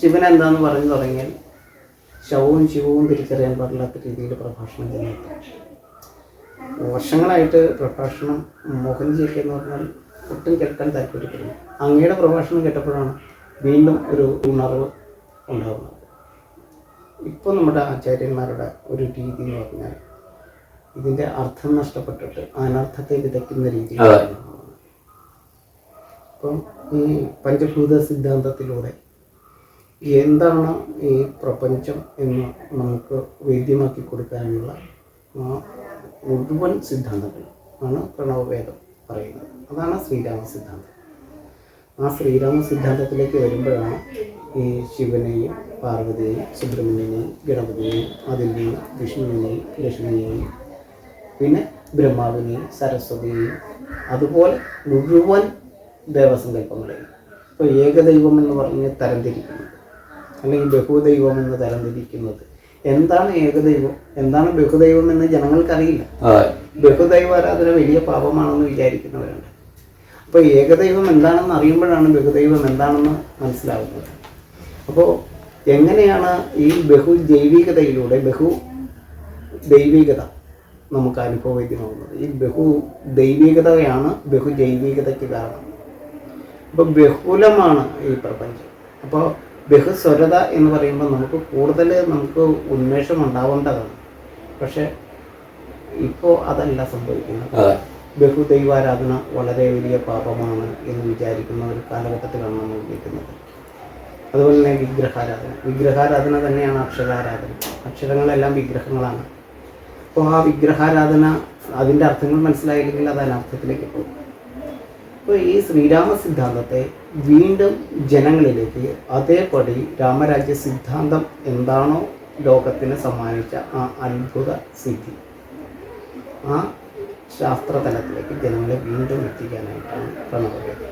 ശിവൻ എന്താന്ന് പറഞ്ഞു തുടങ്ങിയാൽ ശവവും ശിവവും തിരിച്ചറിയാൻ പാടില്ലാത്ത രീതിയിൽ പ്രഭാഷണം ചെയ്യുന്നത്. വർഷങ്ങളായിട്ട് പ്രഭാഷണം മോഹൻജിയൊക്കെ എന്ന് പറഞ്ഞാൽ ഒട്ടും കേൾക്കാൻ താല്പര്യപ്പെടുന്നു. അങ്ങയുടെ പ്രഭാഷണം കേട്ടപ്പോഴാണ് വീണ്ടും ഒരു ഉണർവ് ഉണ്ടാകുന്നത്. ഇപ്പോൾ നമ്മുടെ ആചാര്യന്മാരുടെ ഒരു രീതി എന്ന് പറഞ്ഞാൽ ഇതിൻ്റെ അർത്ഥം നഷ്ടപ്പെട്ടിട്ട് അനർത്ഥത്തെ വിതയ്ക്കുന്ന രീതിയിലാണ്. അപ്പം ഈ പഞ്ചഭൂത സിദ്ധാന്തത്തിലൂടെ എന്താണ് ഈ പ്രപഞ്ചം എന്ന് നമുക്ക് വേദ്യമാക്കി കൊടുക്കാനുള്ള മുഴുവൻ സിദ്ധാന്തങ്ങൾ ആണ് പ്രണവവേദം പറയുന്നത്. അതാണ് ശ്രീരാമ സിദ്ധാന്തം. ആ ശ്രീരാമ സിദ്ധാന്തത്തിലേക്ക് വരുമ്പോഴാണ് ഈ ശിവനെയും പാർവതിയെയും സുബ്രഹ്മണ്യനെയും ഗണപതിയെയും അതിൻ്റെയും വിഷ്ണുവിനെയും ലക്ഷ്മിയെയും പിന്നെ ബ്രഹ്മാവിനെയും സരസ്വതിയെയും അതുപോലെ മുഴുവൻ ദേവസങ്കല്പങ്ങളെയും ഇപ്പോൾ ഏകദൈവം എന്ന് പറഞ്ഞ് തരംതിരിക്കുന്നത് അല്ലെങ്കിൽ ബഹുദൈവം എന്ന് തരംതിരിക്കുന്നത്. എന്താണ് ഏകദൈവം, എന്താണ് ബഹുദൈവം എന്ന് ജനങ്ങൾക്കറിയില്ല. ബഹുദൈവാരാധന വലിയ പാപമാണെന്ന് വിചാരിക്കുന്നവരുണ്ട്. അപ്പോൾ ഏകദൈവം എന്താണെന്ന് അറിയുമ്പോഴാണ് ബഹുദൈവം എന്താണെന്ന് മനസ്സിലാവുന്നത്. അപ്പോൾ എങ്ങനെയാണ് ഈ ബഹുജൈവികതയിലൂടെ ബഹു ദൈവികത നമുക്ക് അനുഭവവേദ്യമാകുന്നത്? ഈ ബഹു ദൈവികതയാണ് ബഹുജൈവികതയ്ക്ക് കാരണം. അപ്പോൾ ബഹുലമാണ് ഈ പ്രപഞ്ചം. അപ്പോൾ ബഹുസ്വരത എന്ന് പറയുമ്പോൾ നമുക്ക് ഉന്മേഷം ഉണ്ടാവേണ്ടതാണ്. പക്ഷെ ഇപ്പോൾ അതല്ല സംഭവിക്കുന്നത്. ബഹുദൈവാരാധന വളരെ വലിയ പാപമാണ് എന്ന് വിചാരിക്കുന്ന ഒരു കാലഘട്ടത്തിലാണ് നമ്മൾ ജീവിക്കുന്നത്. അതുപോലെ തന്നെ വിഗ്രഹാരാധന തന്നെയാണ് അക്ഷരാരാധന. അക്ഷരങ്ങളെല്ലാം വിഗ്രഹങ്ങളാണ്. അപ്പോൾ ആ വിഗ്രഹാരാധന അതിൻ്റെ അർത്ഥങ്ങൾ മനസ്സിലായില്ലെങ്കിൽ അത് അനർത്ഥത്തിലേക്ക് പോകും. അപ്പോൾ ഈ ശ്രീരാമ സിദ്ധാന്തത്തെ വീണ്ടും ജനങ്ങളിലേക്ക് അതേപടി രാമരാജ്യ സിദ്ധാന്തം എന്താണോ ലോകത്തിന് സമ്മാനിച്ച ആ അത്ഭുത സിദ്ധി, ആ ശാസ്ത്രതലത്തിലേക്ക് ജനങ്ങളെ വീണ്ടും എത്തിക്കാനായിട്ടാണ് പ്രണവവേദം.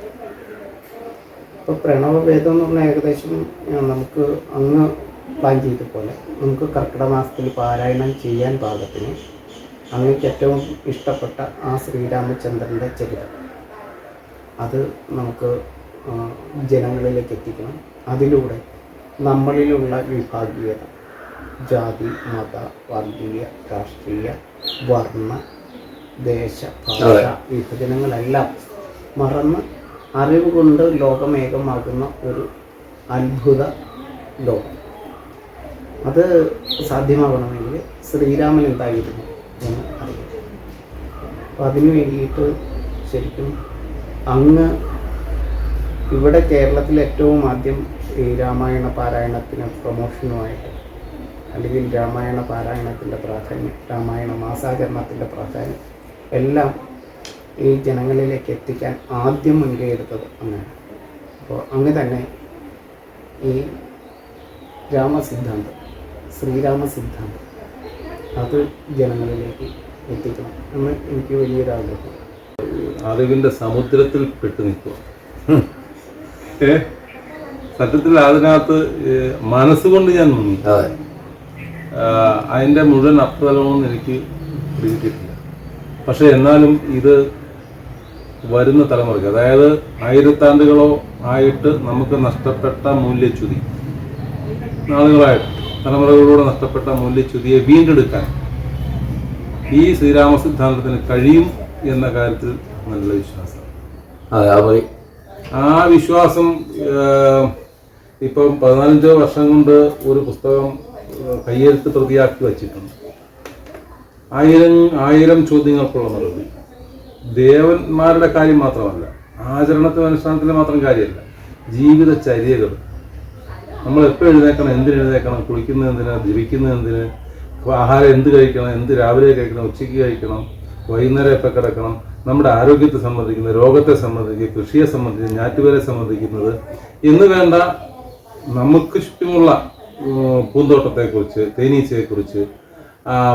ഇപ്പോൾ പ്രണവവേദം എന്ന് പറഞ്ഞാൽ ഏകദേശം നമുക്ക് അങ്ങ് പ്ലാൻ ചെയ്ത പോലെ നമുക്ക് കർക്കിടക മാസത്തിൽ പാരായണം ചെയ്യാൻ പാകത്തിന് അങ്ങേക്ക് ഏറ്റവും ഇഷ്ടപ്പെട്ട ആ ശ്രീരാമചന്ദ്രൻ്റെ ചരിത്രം അത് നമുക്ക് ജനങ്ങളിലേക്ക് എത്തിക്കണം. അതിലൂടെ നമ്മളിലുള്ള വിഭാഗീയത, ജാതി മത വർഗീയ രാഷ്ട്രീയ വർണ്ണ ദേശ ഭാഷ വിഭജനങ്ങളെല്ലാം മറന്ന് അറിവ് കൊണ്ട് ലോകമേകമാകുന്ന ഒരു അത്ഭുത ലോകം. അത് സാധ്യമാകണമെങ്കിൽ ശ്രീരാമൻ എന്തായിരുന്നു എന്ന് അറിയാം. അപ്പോൾ അതിനു വേണ്ടിയിട്ട് ശരിക്കും അങ്ങ് ഇവിടെ കേരളത്തിൽ ഏറ്റവും ആദ്യം ഈ രാമായണ പാരായണത്തിന് പ്രൊമോഷനുമായിട്ട് അല്ലെങ്കിൽ രാമായണ പാരായണത്തിൻ്റെ പ്രാധാന്യം, രാമായണ മാസാചരണത്തിൻ്റെ പ്രാധാന്യം എല്ലാം ഈ ജനങ്ങളിലേക്ക് എത്തിക്കാൻ ആദ്യം മുൻകൈ എടുത്തത് അങ്ങനെയാണ്. അപ്പോൾ അങ്ങ് തന്നെ ഈ രാമസിദ്ധാന്തം, ശ്രീരാമ സിദ്ധാന്തം അത് ജനങ്ങളിലേക്ക് എത്തിക്കണം എന്ന് എനിക്ക് വലിയൊരാഗ്രഹം. അറിവിൻ്റെ സമുദ്രത്തിൽ പെട്ടു നിൽക്കുക. സത്യത്തിൽ അതിനകത്ത് മനസ്സുകൊണ്ട് ഞാൻ മുങ്ങി. അതിൻ്റെ മുഴുവൻ അർത്ഥതലമൊന്നും എനിക്ക് പിടികിട്ടിയിട്ടില്ല. പക്ഷെ എന്നാലും ഇത് വരുന്ന തലമുറയ്ക്ക്, അതായത് ആയിരത്താണ്ടുകളോ ആയിട്ട് നമുക്ക് നഷ്ടപ്പെട്ട മൂല്യച്യുതി, നാളുകളായിട്ട് തലമുറകളിലൂടെ നഷ്ടപ്പെട്ട മൂല്യച്യുതിയെ വീണ്ടെടുക്കാൻ ഈ ശ്രീരാമ സിദ്ധാന്തത്തിന് കഴിയും എന്ന കാര്യത്തിൽ നല്ല വിശ്വാസം. ആ വിശ്വാസം ഇപ്പം 15 വർഷം കൊണ്ട് ഒരു പുസ്തകം കയ്യെഴുത്ത് പ്രതിയാക്കി വച്ചിട്ടുണ്ട്. 1000 ചോദ്യങ്ങൾക്കുള്ള മറുപടി. ദേവന്മാരുടെ കാര്യം മാത്രമല്ല, ആചരണത്തിന് അനുഷ്ഠാനത്തിന് മാത്രം കാര്യമല്ല, ജീവിതചര്യകൾ. നമ്മൾ എപ്പോൾ എഴുന്നേക്കണം, എന്തിനെഴുന്നേക്കണം, കുളിക്കുന്നത് എന്തിന്, ജപിക്കുന്നത് എന്തിന്, ആഹാരം എന്ത് കഴിക്കണം, എന്ത് രാവിലെ കഴിക്കണം, ഉച്ചയ്ക്ക് കഴിക്കണം, വൈകുന്നേരം എപ്പോൾ കിടക്കണം, നമ്മുടെ ആരോഗ്യത്തെ സംബന്ധിക്കുന്നത്, രോഗത്തെ സംബന്ധിക്കുന്നത്, കൃഷിയെ സംബന്ധിക്കുന്നത്, ഞാറ്റുവേരെ സംബന്ധിക്കുന്നത് എന്ന് വേണ്ട നമുക്ക് ചുറ്റുമുള്ള പൂന്തോട്ടത്തെക്കുറിച്ച്, തേനീച്ചയെക്കുറിച്ച്,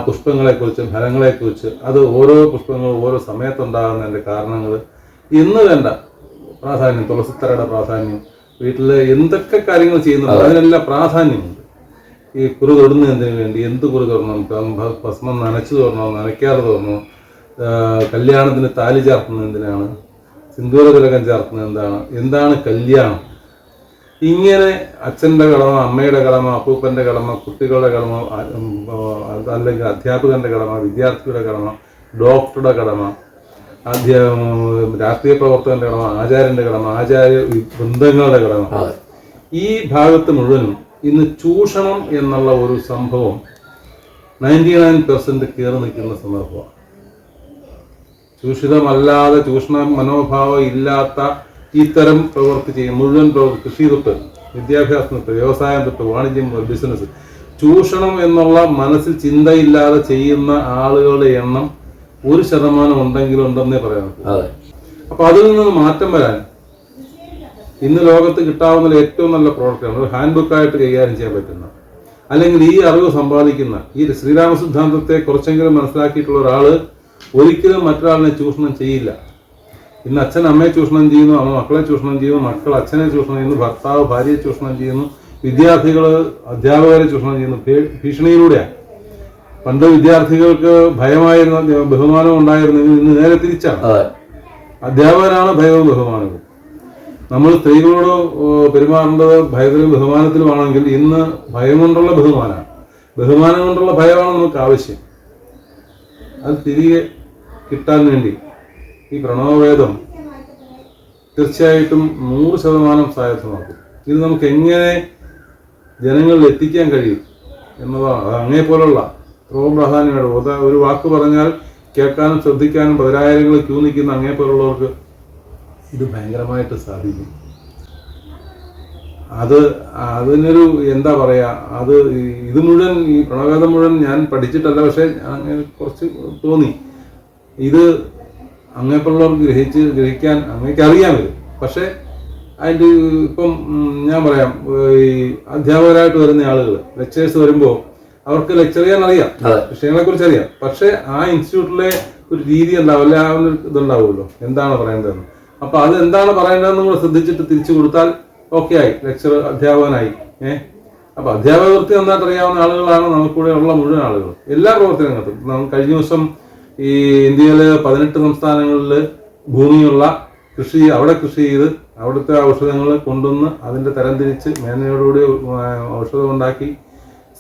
പുഷ്പങ്ങളെക്കുറിച്ചും ഫലങ്ങളെക്കുറിച്ച്, അത് ഓരോ പുഷ്പങ്ങളും ഓരോ സമയത്തുണ്ടാകുന്നതിൻ്റെ കാരണങ്ങൾ എന്ന് വേണ്ട പ്രാധാന്യം, തുളസിത്തറയുടെ പ്രാധാന്യം, വീട്ടിൽ എന്തൊക്കെ കാര്യങ്ങൾ ചെയ്യുന്നുണ്ട് അതിനെല്ലാം പ്രാധാന്യമുണ്ട്. ഈ കുറി തൊടുന്നതിന് വേണ്ടി എന്ത് കുറി തൊടണം, ഭസ്മം നനച്ചു തൊടണോ നനയ്ക്കാതെ തൊടണോ, കല്യാണത്തിന് താലി ചാർത്തുന്നത് എന്തിനാണ്, സിന്ദൂര തിലകം ചാർത്തുന്നത് എന്താണ് കല്യാണം, ഇങ്ങനെ അച്ഛൻ്റെ കടമ, അമ്മയുടെ കടമ, അപ്പൂപ്പൻ്റെ കടമ, കുട്ടികളുടെ കടമ, അല്ലെങ്കിൽ അധ്യാപകന്റെ കടമ, വിദ്യാർത്ഥിയുടെ കടമ, ഡോക്ടറുടെ കടമ, രാഷ്ട്രീയ പ്രവർത്തകന്റെ കടമ, ആചാര്യന്റെ കടമ, ആചാര്യ ബന്ധങ്ങളുടെ കടമ, ഈ ഭാഗത്ത് മുഴുവനും ഇന്ന് ചൂഷണം എന്നുള്ള ഒരു സംഭവം 99% കയറി നിൽക്കുന്ന സന്ദർഭമാണ്. ചൂഷിതമല്ലാതെ ചൂഷണ മനോഭാവം ഇല്ലാത്ത ഇത്തരം പ്രവൃത്തി ചെയ്യും മുഴുവൻ കൃഷി തൊട്ട് വിദ്യാഭ്യാസം തൊട്ട് വ്യവസായം തൊട്ട് വാണിജ്യം ബിസിനസ്, ചൂഷണം എന്നുള്ള മനസ്സിൽ ചിന്തയില്ലാതെ ചെയ്യുന്ന ആളുകളുടെ എണ്ണം 1% ഉണ്ടെങ്കിലും ഉണ്ടെന്നേ പറയാൻ. അപ്പൊ അതിൽ നിന്ന് മാറ്റം വരാൻ ഇന്ന് ലോകത്ത് കിട്ടാവുന്ന ഏറ്റവും നല്ല പ്രോഡക്റ്റാണ് ഒരു ഹാൻഡ് ബുക്കായിട്ട് കൈകാര്യം ചെയ്യാൻ പറ്റുന്ന, അല്ലെങ്കിൽ ഈ അറിവ് സമ്പാദിക്കുന്ന, ഈ ശ്രീരാമ സിദ്ധാന്തത്തെ കുറച്ചെങ്കിലും മനസ്സിലാക്കിയിട്ടുള്ള ഒരാൾ ഒരിക്കലും മറ്റൊരാളിനെ ചൂഷണം ചെയ്യില്ല. ഇന്ന് അച്ഛൻ അമ്മയെ ചൂഷണം ചെയ്യുന്നു, അമ്മ മക്കളെ ചൂഷണം ചെയ്യുന്നു, മക്കൾ അച്ഛനെ ചൂഷണം ചെയ്യുന്നു, ഭർത്താവ് ഭാര്യയെ ചൂഷണം ചെയ്യുന്നു, വിദ്യാർത്ഥികൾ അധ്യാപകരെ ചൂഷണം ചെയ്യുന്നു. ഭീഷണിയിലൂടെയാണ്. പണ്ട് വിദ്യാർത്ഥികൾക്ക് ഭയമായിരുന്ന ബഹുമാനം ഉണ്ടായിരുന്നെങ്കിൽ ഇന്ന് നേരെ തിരിച്ചാണ്. അധ്യാപകരാണ് ഭയവും ബഹുമാനവും. നമ്മൾ സ്ത്രീകളോട് പെരുമാറേണ്ടത് ഭയത്തിലും ബഹുമാനത്തിലുമാണെങ്കിൽ ഇന്ന് ഭയം കൊണ്ടുള്ള ബഹുമാനമാണ്, ബഹുമാനം കൊണ്ടുള്ള ഭയമാണ് നമുക്ക് ആവശ്യം. അത് തിരികെ കിട്ടാൻ വേണ്ടി ഈ പ്രണവവേദം തീർച്ചയായിട്ടും 100% സാധ്യമാക്കും. ഇത് നമുക്ക് എങ്ങനെ ജനങ്ങളിൽ എത്തിക്കാൻ കഴിയും എന്നതാണ്. അത് അങ്ങേപോലുള്ള എത്രയോ പ്രാധാന്യമാണ്. ഒരു വാക്ക് പറഞ്ഞാൽ കേൾക്കാനും ശ്രദ്ധിക്കാനും പതിനായിരങ്ങൾ ക്യൂ നിൽക്കുന്ന അങ്ങേപോലുള്ളവർക്ക് ഇത് ഭയങ്കരമായിട്ട് സാധിക്കും. അതിനൊരു എന്താ പറയാ, ഇത് മുഴുവൻ ഈ പ്രണവേദം മുഴുവൻ ഞാൻ പഠിച്ചിട്ടല്ല, പക്ഷെ അങ്ങനെ കുറച്ച് തോന്നി ഇത് അങ്ങേപ്പോലുള്ളവർക്ക് ഗ്രഹിക്കാൻ അങ്ങേക്ക് അറിയാമത്. പക്ഷെ അതിൻ്റെ ഇപ്പം ഞാൻ പറയാം, ഈ അധ്യാപകരായിട്ട് വരുന്ന ആളുകൾ ലെക്ചേഴ്സ് വരുമ്പോൾ അവർക്ക് ലെക്ചർ ചെയ്യാൻ അറിയാം, വിഷയങ്ങളെ കുറിച്ച് അറിയാം. പക്ഷെ ആ ഇൻസ്റ്റിറ്റ്യൂട്ടിലെ ഒരു രീതി ഉണ്ടാവില്ല, ആ ഒരു ഇതുണ്ടാവുമല്ലോ എന്താണ് പറയേണ്ടതെന്ന്. അപ്പൊ അത് എന്താണ് പറയേണ്ടതെന്ന് കൂടെ ശ്രദ്ധിച്ചിട്ട് തിരിച്ചു കൊടുത്താൽ ഓക്കെ ആയി, ലെക്ചർ അധ്യാപകനായി. അപ്പൊ അധ്യാപക വൃത്തി നന്നായിട്ട് അറിയാവുന്ന ആളുകളാണ് നമുക്കൂടെ ഉള്ള മുഴുവൻ ആളുകൾ എല്ലാ പ്രവർത്തനങ്ങൾക്കും. കഴിഞ്ഞ ദിവസം ഈ ഇന്ത്യയിലെ 18 സംസ്ഥാനങ്ങളിൽ ഭൂമിയുള്ള അവിടെ കൃഷി ചെയ്ത് അവിടുത്തെ ഔഷധങ്ങൾ കൊണ്ടുവന്ന് അതിന്റെ തരംതിരിച്ച് മേന്മയോടുകൂടി ഔഷധം ഉണ്ടാക്കി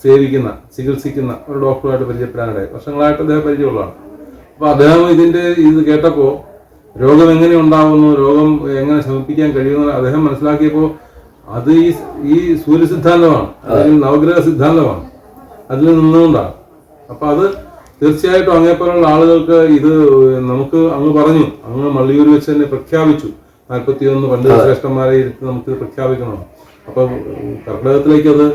സേവിക്കുന്ന, ചികിത്സിക്കുന്ന ഒരു ഡോക്ടറുമായിട്ട് പരിചയപ്പെടാനിടയായി. വർഷങ്ങളായിട്ട് അദ്ദേഹം പരിചയമുള്ളതാണ്. അപ്പൊ അദ്ദേഹം ഇത് കേട്ടപ്പോൾ രോഗം എങ്ങനെ ഉണ്ടാവുന്നു, രോഗം എങ്ങനെ ശമിപ്പിക്കാൻ കഴിയുമെന്ന് അദ്ദേഹം മനസ്സിലാക്കിയപ്പോൾ അത് ഈ സൂര്യസിദ്ധാന്തമാണ്, അല്ലെങ്കിൽ നവഗ്രഹ സിദ്ധാന്തമാണ്, അതിൽ നിന്നുകൊണ്ടാണ്. അപ്പൊ അത് തീർച്ചയായിട്ടും അങ്ങേപ്പോലുള്ള ആളുകൾക്ക് ഇത് നമുക്ക് അങ്ങ് പറഞ്ഞു, അങ്ങ് മള്ളിയൂർ വെച്ച് തന്നെ പ്രഖ്യാപിച്ചു, 41 പണ്ഡിത ശ്രേഷ്ഠന്മാരെ ഇരുത്തി നമുക്ക് പ്രഖ്യാപിക്കണം. അപ്പൊ കർക്കിടകത്തിലേക്ക് അത്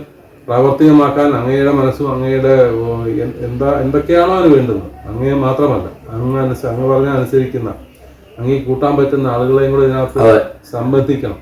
പ്രാവർത്തികമാക്കാൻ അങ്ങയുടെ മനസ്സും അങ്ങയുടെ എന്തൊക്കെയാണോ അതിന് വേണ്ടുന്നത്, അങ്ങയെ മാത്രമല്ല അങ്ങ് പറഞ്ഞ അനുസരിക്കുന്ന, അങ്ങേ കൂട്ടാൻ പറ്റുന്ന ആളുകളെയും കൂടെ ഇതിനകത്ത് സംബന്ധിക്കണം.